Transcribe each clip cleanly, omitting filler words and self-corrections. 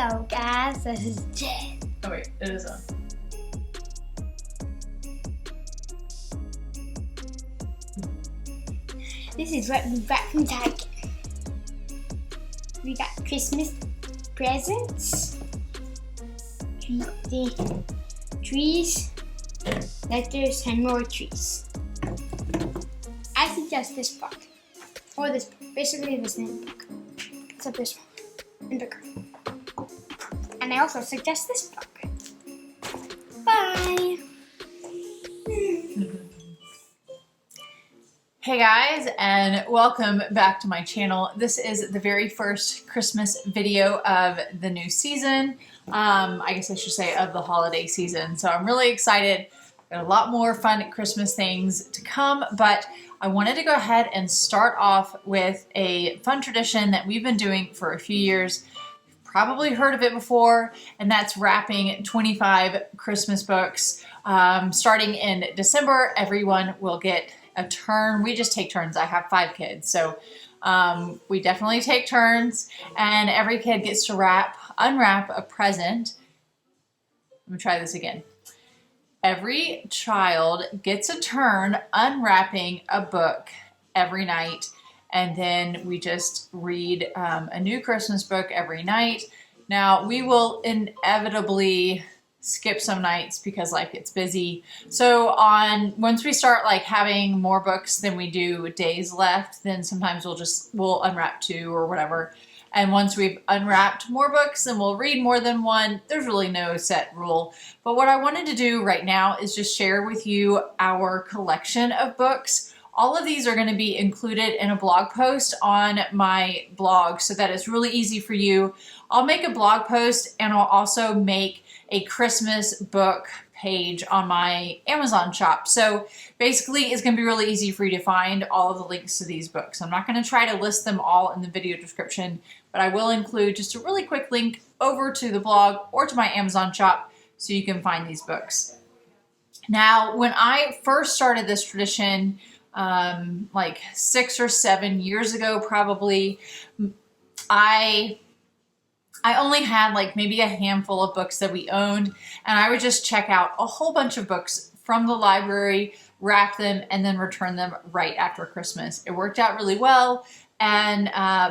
Hello guys, this is Jen. Oh wait, it is on. This is what we got from Target. We got Christmas presents, the trees, letters, and more trees. I suggest this book, or this book, basically the same book, except this one, and bigger. And I also suggest this book. Bye! Hey guys, and welcome back to my channel. This is the very first Christmas video of the new season. I guess I should say of the holiday season. So I'm really excited. Got a lot more fun Christmas things to come, but I wanted to go ahead and start off with a fun tradition that we've been doing for a few years. You've probably heard of it before, and that's wrapping 25 Christmas books. Starting in December, everyone will get a turn. We just take turns. I have 5 kids, so we definitely take turns, and every kid gets to unwrap a present. Let me try this again. Every child gets a turn unwrapping a book every night, and then we just read a new Christmas book every night. Now, we will inevitably skip some nights because life gets busy. So once we start like having more books than we do days left, then sometimes we'll unwrap 2 or whatever. And once we've unwrapped more books, then we'll read more than one. There's really no set rule. But what I wanted to do right now is just share with you our collection of books. All of these are going to be included in a blog post on my blog so that it's really easy for you. I'll make a blog post, and I'll also make a Christmas book page on my Amazon shop. So basically it's going to be really easy for you to find all of the links to these books. I'm not going to try to list them all in the video description, but I will include just a really quick link over to the blog or to my Amazon shop so you can find these books. Now, when I first started this tradition, like 6 or 7 years ago, probably, I only had like maybe a handful of books that we owned, and I would just check out a whole bunch of books from the library, wrap them, and then return them right after Christmas. It worked out really well, and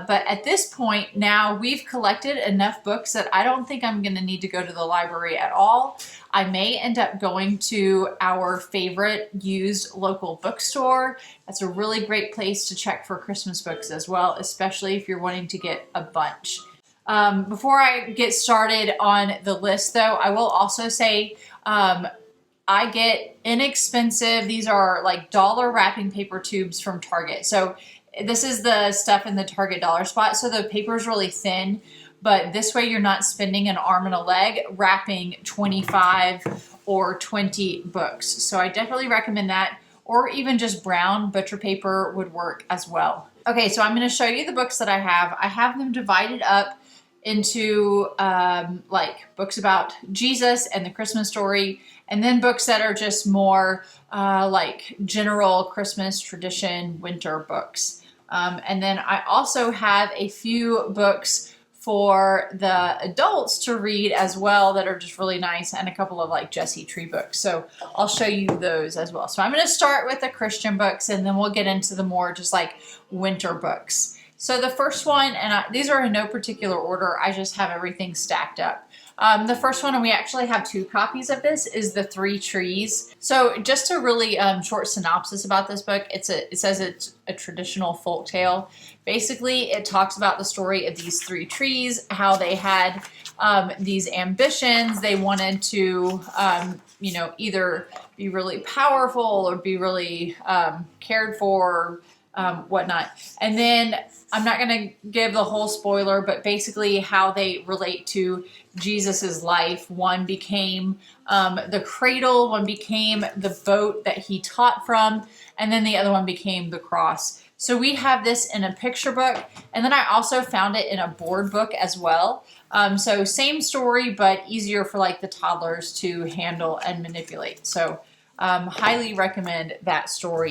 but at this point now we've collected enough books that I don't think I'm going to need to go to the library at all. I may end up going to our favorite used local bookstore. That's a really great place to check for Christmas books as well, especially if you're wanting to get a bunch. Before I get started on the list though, I will also say I get inexpensive, these are like dollar wrapping paper tubes from Target. So this is the stuff in the Target dollar spot. So the paper is really thin, but this way you're not spending an arm and a leg wrapping 25 or 20 books. So I definitely recommend that, or even just brown butcher paper would work as well. Okay, so I'm going to show you the books that I have. I have them divided up into like books about Jesus and the Christmas story, and then books that are just more like general Christmas tradition winter books. And then I also have a few books for the adults to read as well that are just really nice, and a couple of like Jesse Tree books. So I'll show you those as well. So I'm going to start with the Christian books, and then we'll get into the more just like winter books. So the first one, and these are in no particular order, I just have everything stacked up. The first one, and we actually have 2 copies of this, is The 3 Trees. So just a really short synopsis about this book, it says it's a traditional folk tale. Basically, it talks about the story of these 3 trees, how they had these ambitions. They wanted to, either be really powerful or be really cared for, whatnot. And then I'm not going to give the whole spoiler, but basically how they relate to Jesus's life. One became the cradle, one became the boat that he taught from, and then the other one became the cross. So we have this in a picture book, and then I also found it in a board book as well. So same story, but easier for like the toddlers to handle and manipulate. So highly recommend that story.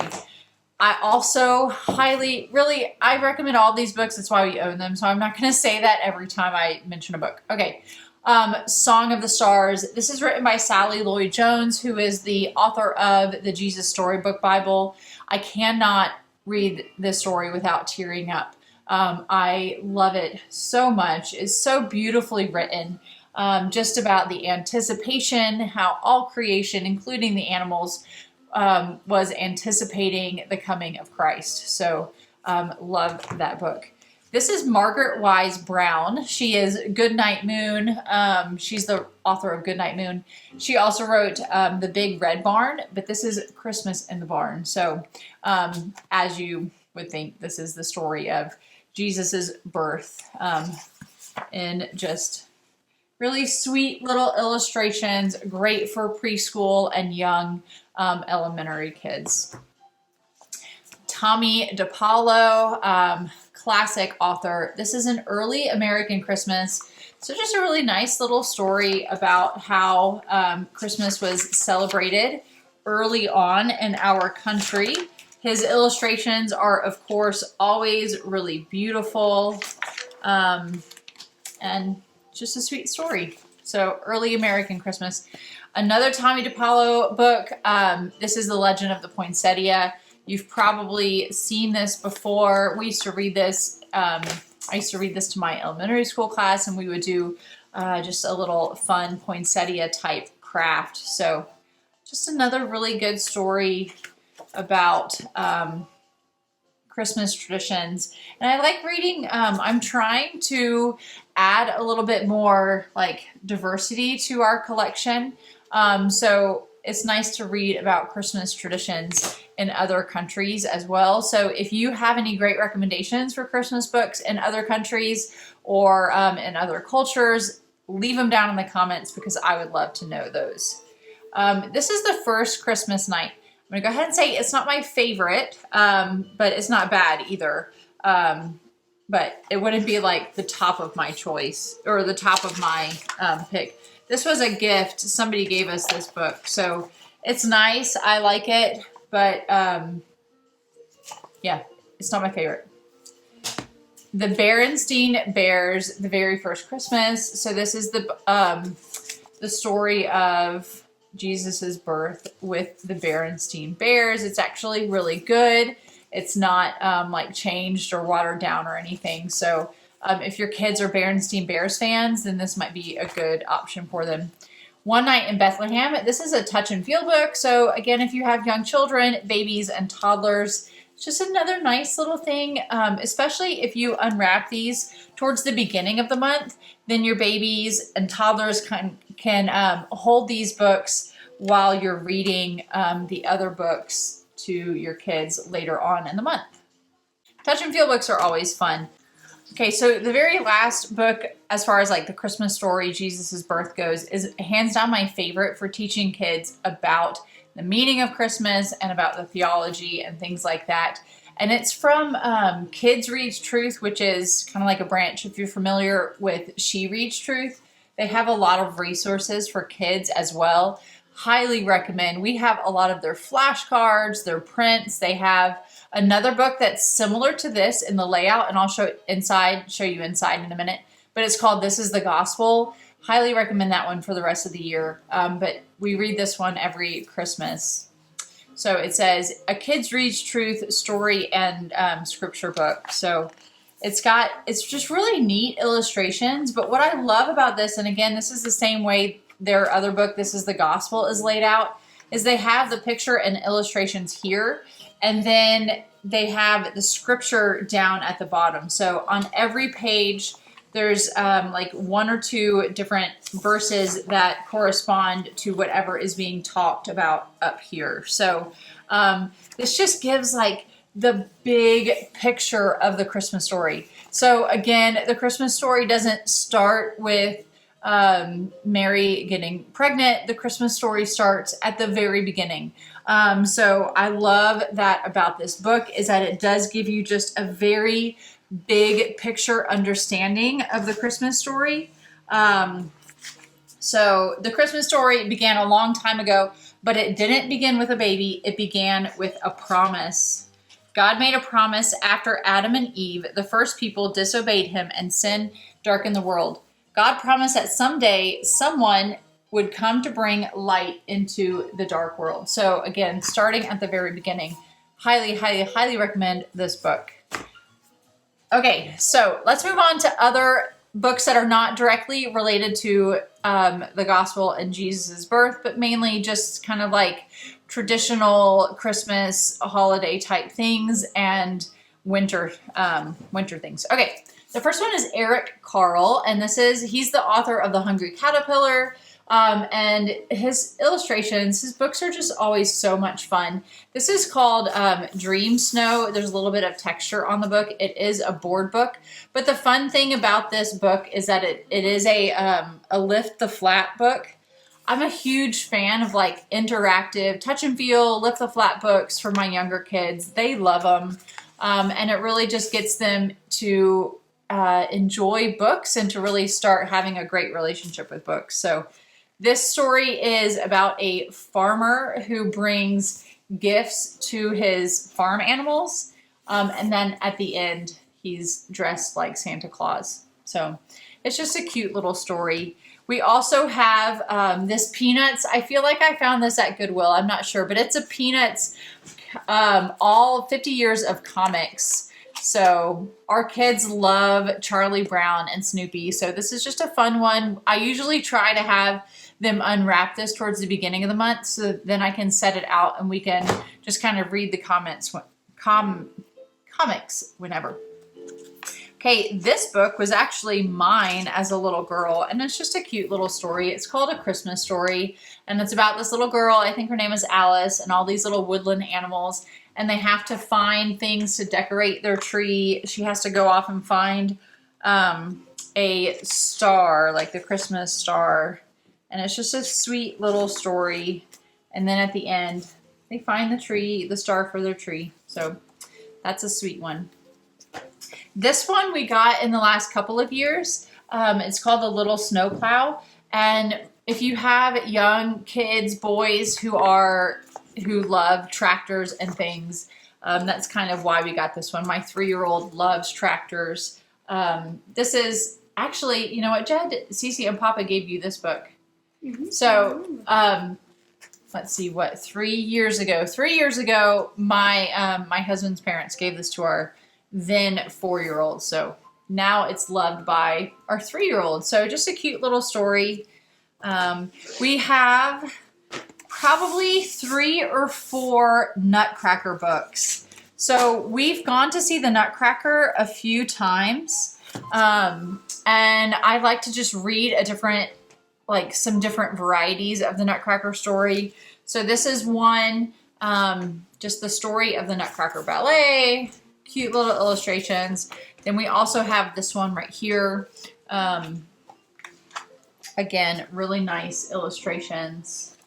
I also I recommend all these books. That's why we own them. So I'm not going to say that every time I mention a book. Okay. Song of the Stars. This is written by Sally Lloyd-Jones, who is the author of the Jesus Storybook Bible. I cannot read this story without tearing up. I love it so much. It's so beautifully written. Just about the anticipation, how all creation, including the animals, was anticipating the coming of Christ. So love that book. This is Margaret Wise Brown. She is Goodnight Moon. She's the author of Goodnight Moon. She also wrote The Big Red Barn, but this is Christmas in the Barn. So as you would think, this is the story of Jesus's birth, and just really sweet little illustrations, great for preschool and young elementary kids. Tommy DePaulo, classic author. This is an early American Christmas. So just a really nice little story about how Christmas was celebrated early on in our country. His illustrations are, of course, always really beautiful, and just a sweet story. So early American Christmas. Another Tommy DePaulo book. This is The Legend of the Poinsettia. You've probably seen this before. We used to read this. I used to read this to my elementary school class, and we would do just a little fun poinsettia type craft. So just another really good story about Christmas traditions. And I like reading. I'm trying to add a little bit more like diversity to our collection. So it's nice to read about Christmas traditions in other countries as well. So if you have any great recommendations for Christmas books in other countries or in other cultures, leave them down in the comments because I would love to know those. This is The First Christmas Night. I'm gonna go ahead and say it's not my favorite, but it's not bad either. But it wouldn't be like the top of my choice or the top of my pick. This was a gift. Somebody gave us this book. So it's nice. I like it. But yeah, it's not my favorite. The Berenstain Bears, The Very First Christmas. So this is the story of Jesus's birth with the Berenstain Bears. It's actually really good. It's not like changed or watered down or anything. So if your kids are Berenstain Bears fans, then this might be a good option for them. One Night in Bethlehem. This is a touch and feel book. So again, if you have young children, babies and toddlers, it's just another nice little thing, especially if you unwrap these towards the beginning of the month, then your babies and toddlers can hold these books while you're reading the other books to your kids later on in the month. Touch and feel books are always fun. Okay, so the very last book, as far as like the Christmas story, Jesus's birth goes, is hands down my favorite for teaching kids about the meaning of Christmas and about the theology and things like that. And it's from Kids Reads Truth, which is kind of like a branch. If you're familiar with She Reads Truth, they have a lot of resources for kids as well. Highly recommend. We have a lot of their flashcards, their prints. They have another book that's similar to this in the layout, and I'll show you inside in a minute. But it's called This is the Gospel. Highly recommend that one for the rest of the year. But we read this one every Christmas. So it says a Kids Reads Truth story and scripture book. So it's just really neat illustrations. But what I love about this, and again, this is the same way their other book, This is the Gospel, is laid out, is they have the picture and illustrations here, and then they have the scripture down at the bottom. So on every page, there's like one or two different verses that correspond to whatever is being talked about up here. So this just gives like the big picture of the Christmas story. So again, the Christmas story doesn't start with Mary getting pregnant. The Christmas story starts at the very beginning. So I love that about this book is that it does give you just a very big picture understanding of the Christmas story. So the Christmas story began a long time ago, but it didn't begin with a baby. It began with a promise. God made a promise after Adam and Eve, the first people, disobeyed him and sin darkened the world. God promised that someday someone would come to bring light into the dark world. So again, starting at the very beginning, highly, highly, highly recommend this book. Okay, so let's move on to other books that are not directly related to the gospel and Jesus's birth, but mainly just kind of like traditional Christmas holiday type things and winter things. Okay, the first one is Eric Carle, and he's the author of The Hungry Caterpillar. And his illustrations, his books are just always so much fun. This is called Dream Snow. There's a little bit of texture on the book. It is a board book, but the fun thing about this book is that it is a lift the flat book. I'm a huge fan of like interactive touch and feel, lift the flat books for my younger kids. They love them. And it really just gets them to enjoy books and to really start having a great relationship with books. So this story is about a farmer who brings gifts to his farm animals. And then at the end, he's dressed like Santa Claus. So it's just a cute little story. We also have this Peanuts. I feel like I found this at Goodwill. I'm not sure, but it's a Peanuts, all 50 years of comics. So our kids love Charlie Brown and Snoopy. So this is just a fun one. I usually try to have them unwrap this towards the beginning of the month, so then I can set it out and we can just kind of read the comics whenever. Okay, this book was actually mine as a little girl, and it's just a cute little story. It's called A Christmas Story, and it's about this little girl, I think her name is Alice, and all these little woodland animals, and they have to find things to decorate their tree. She has to go off and find a star, like the Christmas star, and it's just a sweet little story. And then at the end, they find the star for their tree. So that's a sweet one. This one we got in the last couple of years. It's called The Little Snowplow. And if you have young kids, boys who love tractors and things, that's kind of why we got this one. My 3-year-old loves tractors. This is actually, you know what, Jed, Cece and Papa gave you this book. Mm-hmm. So, let's see, 3 years ago, my husband's parents gave this to our then 4-year-old. So now it's loved by our 3-year-old. So just a cute little story. We have probably 3 or 4 Nutcracker books. So we've gone to see the Nutcracker a few times. And I like to just read some different varieties of the Nutcracker story. So this is one, just the story of the Nutcracker Ballet, cute little illustrations. Then we also have this one right here. Again, really nice illustrations.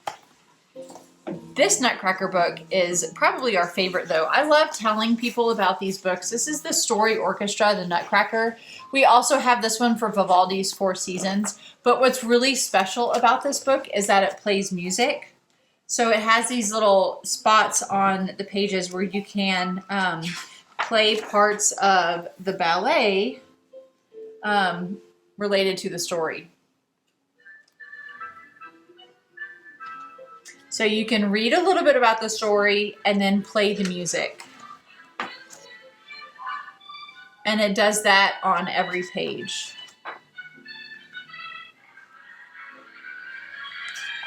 This Nutcracker book is probably our favorite though. I love telling people about these books. This is the Story Orchestra, the Nutcracker. We also have this one for Vivaldi's Four Seasons. But what's really special about this book is that it plays music. So it has these little spots on the pages where you can play parts of the ballet related to the story. So you can read a little bit about the story and then play the music. And it does that on every page.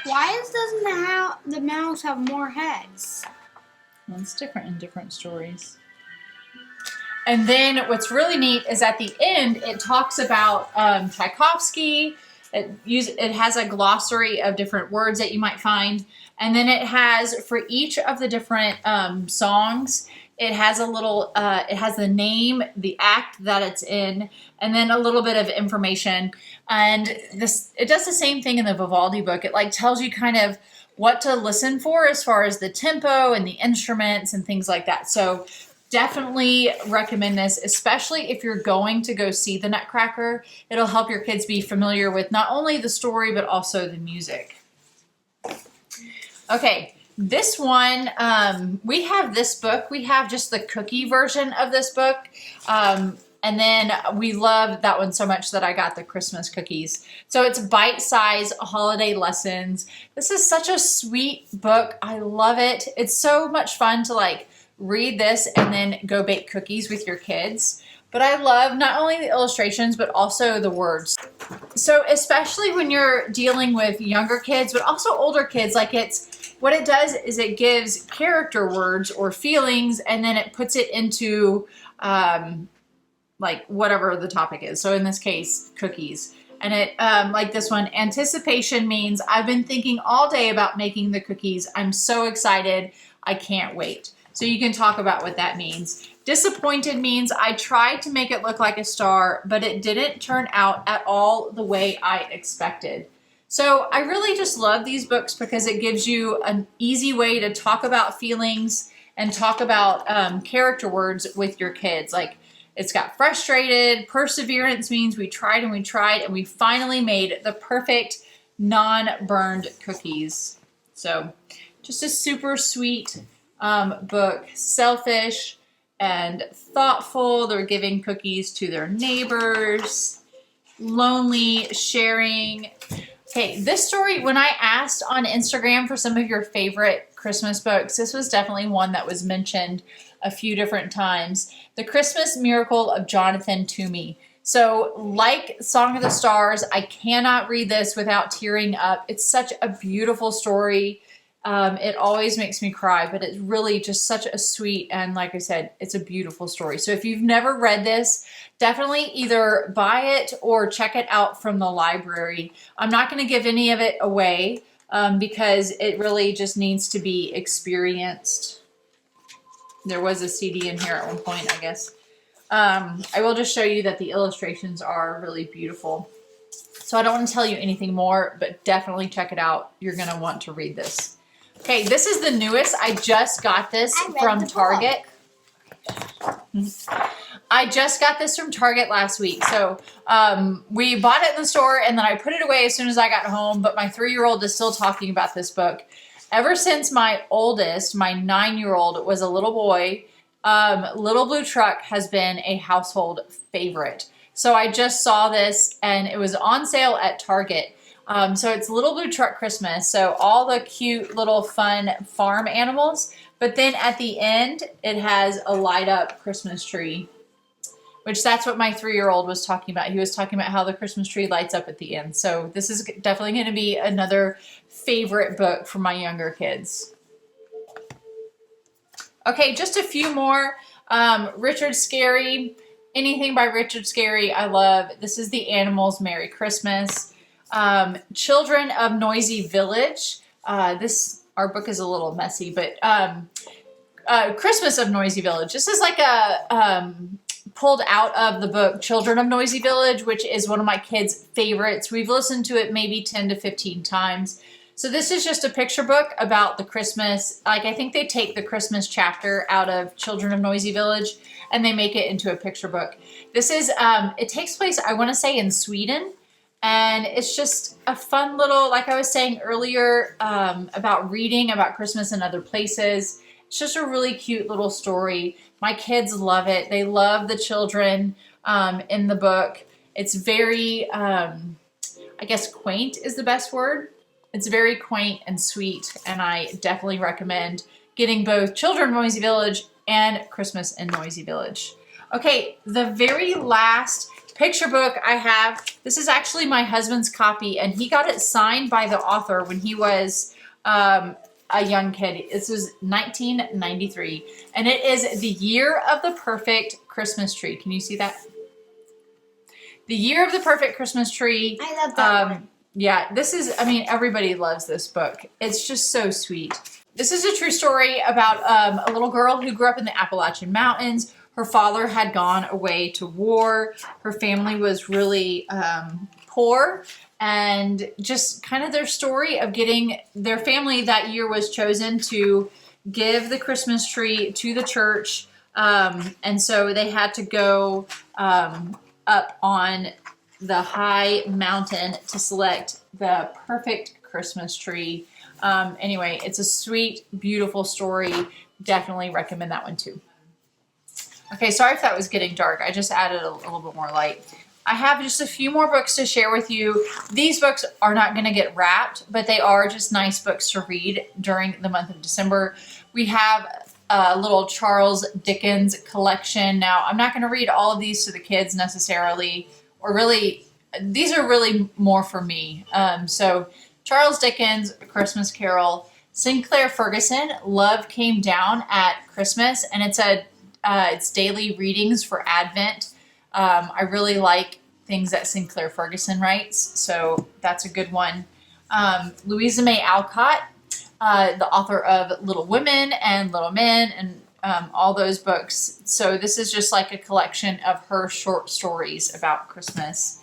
Why doesn't the mouse have more heads? Well, it's different in different stories. And then what's really neat is at the end, it talks about Tchaikovsky. It has a glossary of different words that you might find. And then it has, for each of the different songs, it has it has the name, the act that it's in, and then a little bit of information. And it does the same thing in the Vivaldi book. It tells you kind of what to listen for as far as the tempo and the instruments and things like that. So definitely recommend this, especially if you're going to go see the Nutcracker. It'll help your kids be familiar with not only the story, but also the music. Okay, This one, we have this book. We have just the cookie version of this book. And then we love that one so much that I got the Christmas cookies. So it's bite-sized holiday lessons. This is such a sweet book. I love it. It's so much fun to like read this and then go bake cookies with your kids. But I love not only the illustrations, but also the words. So especially when you're dealing with younger kids, but also older kids, like what it does is it gives character words or feelings, and then it puts it into like whatever the topic is. So in this case, cookies. And it, like this one, anticipation means I've been thinking all day about making the cookies. I'm so excited. I can't wait. So you can talk about what that means. Disappointed means I tried to make it look like a star, but it didn't turn out at all the way I expected. So I really just love these books because it gives you an easy way to talk about feelings and talk about character words with your kids. Like it's got frustrated, perseverance means we tried and we finally made the perfect non-burned cookies. So just a super sweet book, selfish and thoughtful. They're giving cookies to their neighbors, lonely, sharing. Okay, this story, when I asked on Instagram for some of your favorite Christmas books, this was definitely one that was mentioned a few different times. The Christmas Miracle of Jonathan Toomey. So like Song of the Stars, I cannot read this without tearing up. It's such a beautiful story. It always makes me cry, but it's really just such a sweet, and like I said, it's a beautiful story. So if you've never read this, definitely either buy it or check it out from the library. I'm not going to give any of it away because it really just needs to be experienced. There was a CD in here at one point, I guess. I will just show you that the illustrations are really beautiful. So I don't want to tell you anything more, but definitely check it out. You're going to want to read this. Okay, this is the newest. I just got this from Target. I just got this from Target last week. So we bought it in the store and then I put it away as soon as I got home. But my 3-year-old is still talking about this book. Ever since my oldest, my 9-year-old, was a little boy, Little Blue Truck has been a household favorite. So I just saw this and it was on sale at Target. So it's Little Blue Truck Christmas. So all the cute little fun farm animals. But then at the end, it has a light up Christmas tree, which that's what my 3-year-old was talking about. He was talking about how the Christmas tree lights up at the end. So this is definitely going to be another favorite book for my younger kids. Okay, just a few more. Richard Scarry. Anything by Richard Scarry, I love. This is The Animals Merry Christmas. Children of Noisy Village. Our book is a little messy, but Christmas of Noisy Village. This is like a pulled out of the book Children of Noisy Village, which is one of my kids' favorites. We've listened to it maybe 10 to 15 times. So this is just a picture book about the Christmas. Like I think they take the Christmas chapter out of Children of Noisy Village and they make it into a picture book. This is, it takes place, I want to say, in Sweden. And it's just a fun little, like I was saying earlier, about reading about Christmas in other places. It's just a really cute little story. My kids love it. They love the children in the book. It's very, I guess quaint is the best word. It's very quaint and sweet, and I definitely recommend getting both Children of Noisy Village and Christmas in Noisy Village. Okay, the very last picture book I have, this is actually my husband's copy, and he got it signed by the author when he was a young kid. This was 1993, and it is The Year of the Perfect Christmas Tree. Can you see that? The Year of the Perfect Christmas Tree. I love that one. Yeah, this is, I mean, everybody loves this book. It's just so sweet. This is a true story about a little girl who grew up in the Appalachian Mountains. Her father had gone away to war. Her family was really poor, and just kind of their story of getting their family that year was chosen to give the Christmas tree to the church. And so they had to go up on the high mountain to select the perfect Christmas tree. Anyway, it's a sweet, beautiful story. Definitely recommend that one too. Okay, sorry if that was getting dark. I just added a little bit more light. I have just a few more books to share with you. These books are not going to get wrapped, but they are just nice books to read during the month of December. We have a little Charles Dickens collection. Now, I'm not going to read all of these to the kids necessarily, or really, these are really more for me. So Charles Dickens, A Christmas Carol, Sinclair Ferguson, Love Came Down at Christmas, and it's daily readings for Advent. I really like things that Sinclair Ferguson writes, so that's a good one. Louisa May Alcott, the author of Little Women and Little Men and all those books. So this is just like a collection of her short stories about Christmas.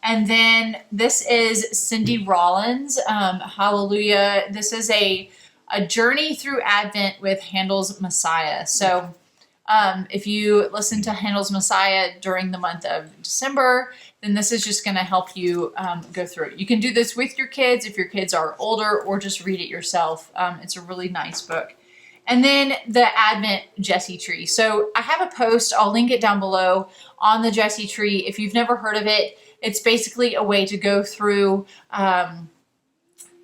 And then this is Cindy Rollins, Hallelujah. This is a journey through Advent with Handel's Messiah. So if you listen to Handel's Messiah during the month of December, then this is just going to help you go through it. You can do this with your kids if your kids are older, or just read it yourself. It's a really nice book. And then the Advent Jessie Tree. So I have a post, I'll link it down below, on the Jessie Tree. If you've never heard of it, it's basically a way to go through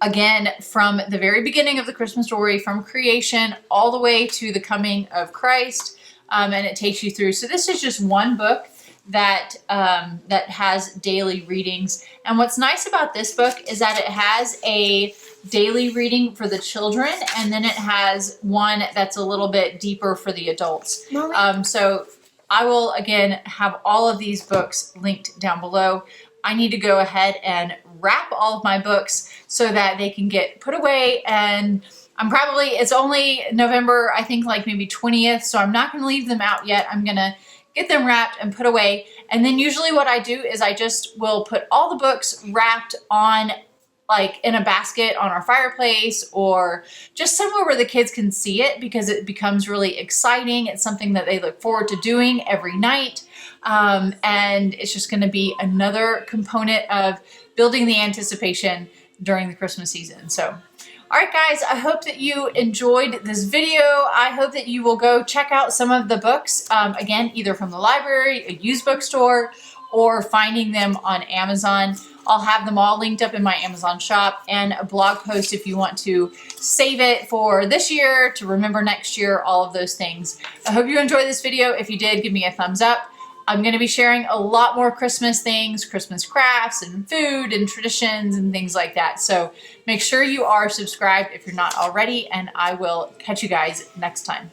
again, from the very beginning of the Christmas story, from creation all the way to the coming of Christ. And it takes you through. So this is just one book that that has daily readings. And what's nice about this book is that it has a daily reading for the children, and then it has one that's a little bit deeper for the adults. So I will, again, have all of these books linked down below. I need to go ahead and wrap all of my books so that they can get put away, and it's only November, I think like maybe 20th, so I'm not going to leave them out yet. I'm going to get them wrapped and put away. And then usually what I do is I just will put all the books wrapped on, like in a basket on our fireplace, or just somewhere where the kids can see it, because it becomes really exciting. It's something that they look forward to doing every night. And it's just going to be another component of building the anticipation during the Christmas season. So, all right, guys, I hope that you enjoyed this video. I hope that you will go check out some of the books, again, either from the library, a used bookstore, or finding them on Amazon. I'll have them all linked up in my Amazon shop, and a blog post if you want to save it for this year, to remember next year, all of those things. I hope you enjoyed this video. If you did, give me a thumbs up. I'm going to be sharing a lot more Christmas things, Christmas crafts and food and traditions and things like that. So make sure you are subscribed if you're not already, and I will catch you guys next time.